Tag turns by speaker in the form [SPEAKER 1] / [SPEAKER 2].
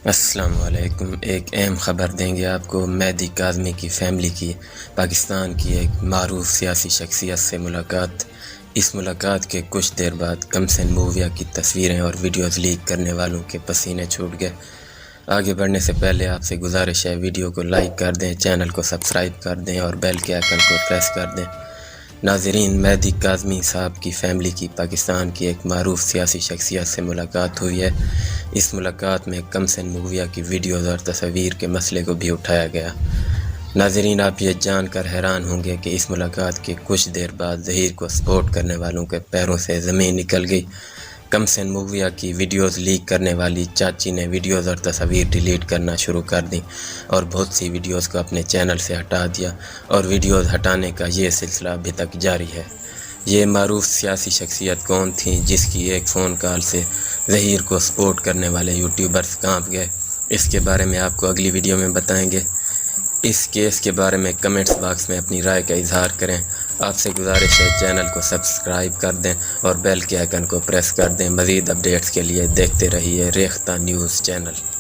[SPEAKER 1] السلام علیکم۔ ایک اہم خبر دیں گے آپ کو۔ مہدی کاظمی کی فیملی کی پاکستان کی ایک معروف سیاسی شخصیت سے ملاقات۔ اس ملاقات کے کچھ دیر بعد کمسن موویہ کی تصویریں اور ویڈیوز لیک کرنے والوں کے پسینے چھوٹ گئے۔ آگے بڑھنے سے پہلے آپ سے گزارش ہے، ویڈیو کو لائک کر دیں، چینل کو سبسکرائب کر دیں اور بیل کے آئیکن کو پریس کر دیں۔ ناظرین، مہدی کاظمی صاحب کی فیملی کی پاکستان کی ایک معروف سیاسی شخصیت سے ملاقات ہوئی ہے۔ اس ملاقات میں کمسن موویہ کی ویڈیوز اور تصاویر کے مسئلے کو بھی اٹھایا گیا۔ ناظرین، آپ یہ جان کر حیران ہوں گے کہ اس ملاقات کے کچھ دیر بعد ظہیر کو سپورٹ کرنے والوں کے پیروں سے زمین نکل گئی۔ کمسن موویہ کی ویڈیوز لیک کرنے والی چاچی نے ویڈیوز اور تصاویر ڈیلیٹ کرنا شروع کر دیں اور بہت سی ویڈیوز کو اپنے چینل سے ہٹا دیا، اور ویڈیوز ہٹانے کا یہ سلسلہ ابھی تک جاری ہے۔ یہ معروف سیاسی شخصیت کون تھیں جس کی ایک فون کال سے ظہیر کو سپورٹ کرنے والے یوٹیوبرز کانپ گئے؟ اس کے بارے میں آپ کو اگلی ویڈیو میں بتائیں گے۔ اس کیس کے بارے میں کمنٹس باکس میں اپنی رائے کا اظہار کریں۔ آپ سے گزارش ہے، چینل کو سبسکرائب کر دیں اور بیل کے آئیکن کو پریس کر دیں۔ مزید اپڈیٹس کے لیے دیکھتے رہیے ریختہ نیوز چینل۔